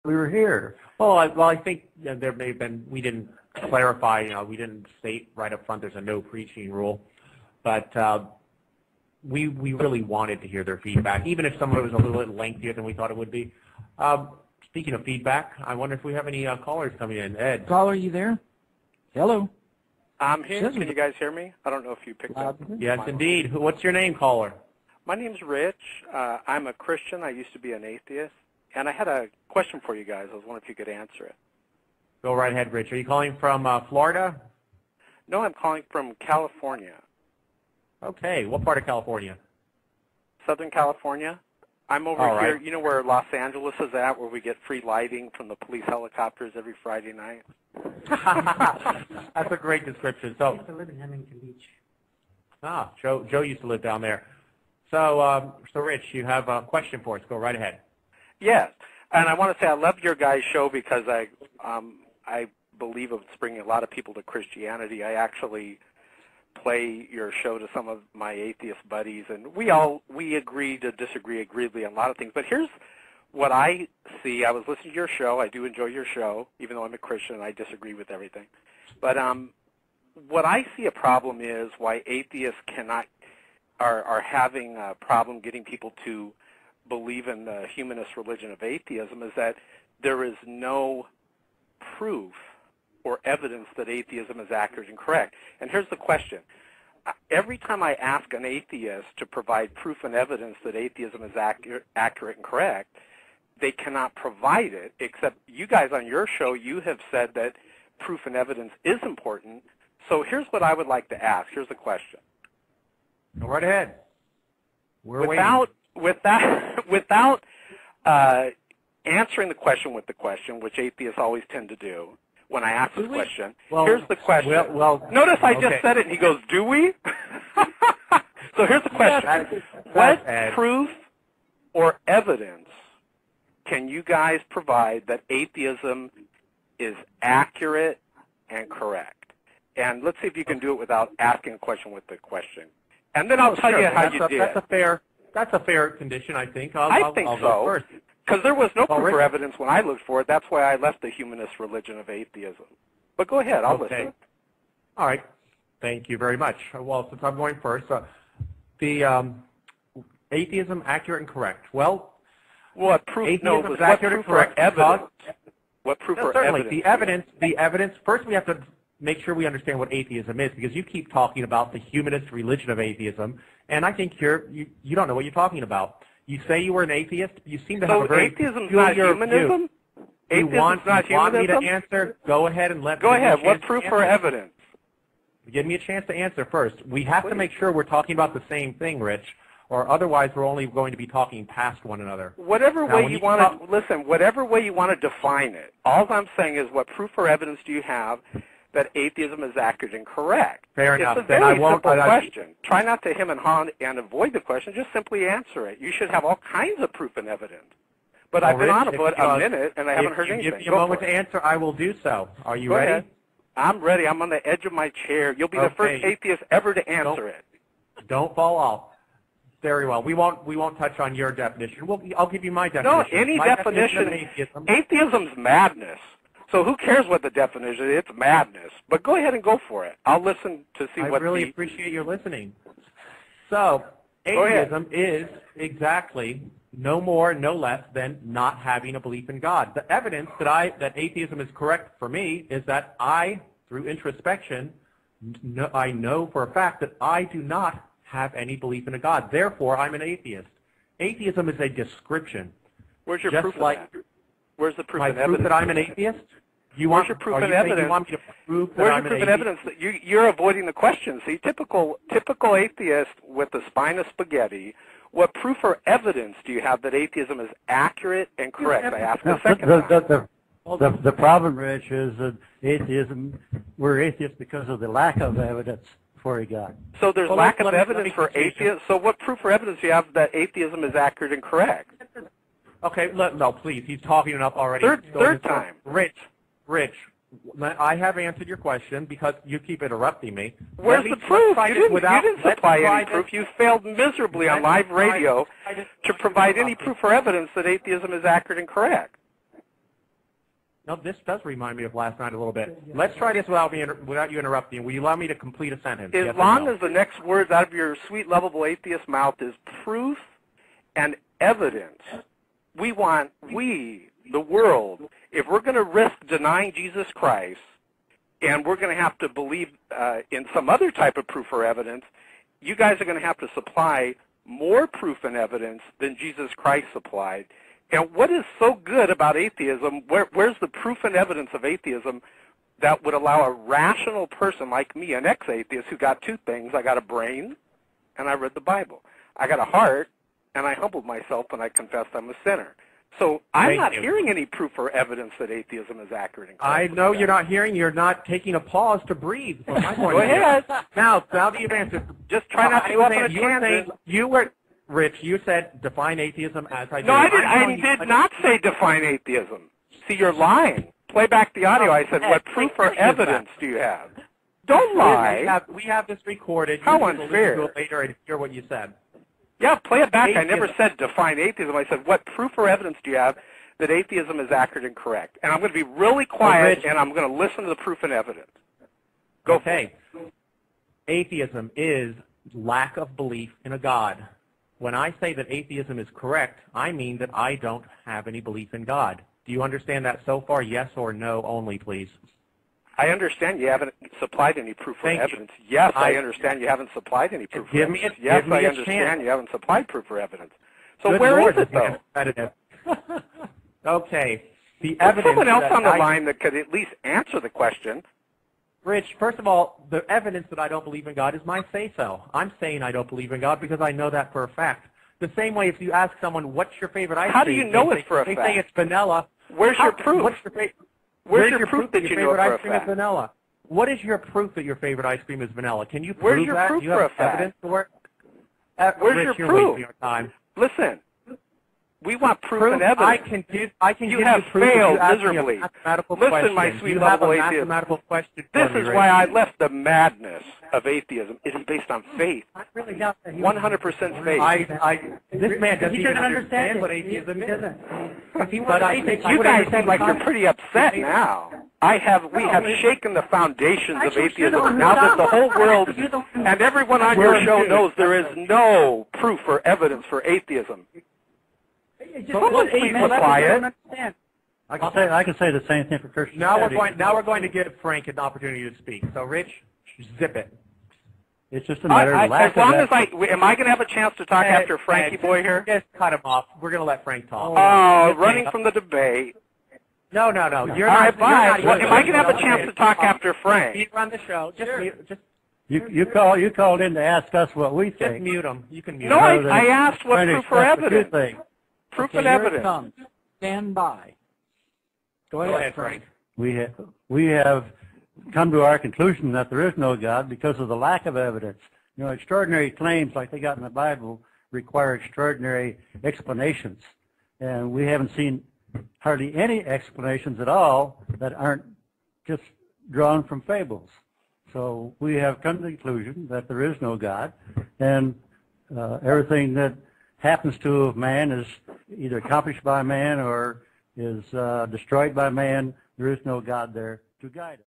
we were here. Well, I think there may have been, we didn't clarify, we didn't state right up front there's a no preaching rule, but we really wanted to hear their feedback, even if some of it was a little bit lengthier than we thought it would be. Speaking of feedback, I wonder if we have any callers coming in. Ed. Caller, are you there? Hello. I'm here. Can you guys hear me? I don't know if you picked up. Yes, indeed. What's your name, caller? My name's Rich. I'm a Christian. I used to be an atheist. And I had a question for you guys. I was wondering if you could answer it. Go right ahead, Rich. Are you calling from Florida? No, I'm calling from California. Okay. What part of California? Southern California. I'm over All here. right. You know where Los Angeles is at, where we get free lighting from the police helicopters every Friday night? That's a great description. So, I used to live in Huntington Beach. Joe used to live down there. So, Rich, you have a question for us. Go right ahead. Yes, and I want to say I love your guys' show because I believe it's bringing a lot of people to Christianity. I actually play your show to some of my atheist buddies, and we agree to disagree agreeably on a lot of things. But here's what I see. I was listening to your show. I do enjoy your show, even though I'm a Christian and I disagree with everything. But what I see a problem is why atheists are having a problem getting people to believe in the humanist religion of atheism is that there is no proof or evidence that atheism is accurate and correct. And here's the question. Every time I ask an atheist to provide proof and evidence that atheism is accurate and correct, they cannot provide it, except you guys on your show, you have said that proof and evidence is important. So here's what I would like to ask. Here's the question. Go right ahead. Without answering the question with the question, which atheists always tend to do when I ask the question, here's the question. Notice I just said it, and he goes, do we? So here's the question. What proof or evidence can you guys provide that atheism is accurate and correct? And let's see if you can do it without asking a question with the question. And then I'll tell you how you did. That's a fair condition, I think. I think I'll so. go first. Because there was no proof or evidence when I looked for it. That's why I left the humanist religion of atheism. But go ahead. I'll listen. All right. Thank you very much. Well, since I'm going first, the atheism accurate and correct. Well, what proof? No, was that proof or evidence? What proof or evidence? The evidence. First, we have to make sure we understand what atheism is, because you keep talking about the humanist religion of atheism, and I think you don't know what you're talking about. You say you were an atheist. You seem to have a very atheism's not humanism? You want me to answer? Go ahead and let me. Go ahead. What proof or evidence? Give me a chance to answer first. We have to make sure we're talking about the same thing, Rich, or otherwise we're only going to be talking past one another. Whatever way you want to, listen, whatever way you want to define it, all I'm saying is what proof or evidence do you have that atheism is accurate and correct? Fair enough. It's a very simple question. Try not to hem and haw and avoid the question. Just simply answer it. You should have all kinds of proof and evidence. But I've been on about a minute, and I haven't heard anything. If you give me a moment to answer, I will do so. Are you ready? Ahead. I'm ready. I'm on the edge of my chair. You'll be the first atheist ever to answer it. Don't fall off. Very well. We won't touch on your definition. I'll give you my definition. No, any definition. Atheism's madness. So who cares what the definition is? It's madness. But go ahead and go for it. I'll listen to see what. I really appreciate your listening. So atheism is exactly no more, no less than not having a belief in God. The evidence that atheism is correct for me is that I, through introspection, I know for a fact that I do not have any belief in a God. Therefore, I'm an atheist. Atheism is a description. Where's your proof of that? Where's the proof and evidence? Proof that I'm an atheist? Where's your proof and evidence? You want me to prove that Where's I'm your proof an and evidence that you're avoiding the question? See, typical atheist with the spine of spaghetti. What proof or evidence do you have that atheism is accurate and correct? I asked the second time. The problem, Rich, is that we're atheists because of the lack of evidence for a God. So there's lack of evidence for atheists. So what proof or evidence do you have that atheism is accurate and correct? Okay, no, please. He's talking enough already. Third time. Rich, I have answered your question because you keep interrupting me. Where's the proof? You didn't supply any proof. You failed miserably on live radio to provide any proof or evidence that atheism is accurate and correct. No, this does remind me of last night a little bit. Let's try this without you interrupting. Will you allow me to complete a sentence? As long as the next words out of your sweet, lovable atheist mouth is proof and evidence, we, the world, if we're going to risk denying Jesus Christ and we're going to have to believe in some other type of proof or evidence, you guys are going to have to supply more proof and evidence than Jesus Christ supplied. And what is so good about atheism, where's the proof and evidence of atheism that would allow a rational person like me, an ex-atheist, who got two things? I got a brain, and I read the Bible. I got a heart, and I humbled myself, and I confessed I'm a sinner. So I'm not hearing any proof or evidence that atheism is accurate and correct. I know you're not hearing. You're not taking a pause to breathe. From my point Go ahead. Now you've answered. Just try not to go off on a tangent. You were... Rich, you said define atheism as I did. No, I did not say define atheism. See, you're lying. Play back the audio. I said, what proof or evidence do you have? Don't lie. We have this recorded. How you unfair. Listen to it later and hear what you said. Yeah, play it back. I never said define atheism. I said, what proof or evidence do you have that atheism is accurate and correct? And I'm going to be really quiet, and I'm going to listen to the proof and evidence. Go for it. Atheism is lack of belief in a God. When I say that atheism is correct, I mean that I don't have any belief in God. Do you understand that so far? Yes or no only, please. I understand you haven't supplied any proof or evidence. Yes, I understand you haven't supplied any proof or evidence. Yes, I understand you haven't supplied proof or evidence. So where is it, though? Okay. The evidence. Someone else on the line that could at least answer the question. Rich, first of all, the evidence that I don't believe in God is my say-so. I'm saying I don't believe in God because I know that for a fact. The same way if you ask someone, what's your favorite ice cream? How do you know it for a fact? They say it's vanilla. Where's your proof? Where's your proof that your you know it favorite for a ice cream is fact? vanilla? What is your proof that your favorite ice cream is vanilla? Can you prove that? Where's your proof for a fact? Evidence for it? Where's Rich, your you're proof? wasting your time. Listen. We want proof and evidence. I can you give have you proof failed if you miserably. Listen, my sweet you have lovable a atheist. mathematical question. This is why I left the madness of atheism. It is based on faith. 100% faith. This man doesn't even understand what atheism is. But I think you guys seem like you're pretty upset now. We have shaken the foundations of atheism. Now that the whole world and everyone on your show knows there is no proof or evidence for atheism. Someone please be quiet. I can say the same thing for Christian. Now we're going to give Frank an opportunity to speak. So, Rich, zip it. It's just a matter of lack of am I going to have a chance to talk after Frankie boy here? Just cut him off. We're going to let Frank talk. Oh, running from the debate. No. You're All not. right, fine. Am I going to have a chance to talk after Frank? You run the show. You called in to ask us what we think. Just mute him. You can mute him. him. No, I asked what proof or evidence. Proof and evidence. Stand by. Go ahead, Frank. We have come to our conclusion that there is no God because of the lack of evidence. You know, extraordinary claims like they got in the Bible require extraordinary explanations. And we haven't seen hardly any explanations at all that aren't just drawn from fables. So we have come to the conclusion that there is no God, and everything that happens to man is either accomplished by man or is destroyed by man. There is no God there to guide us.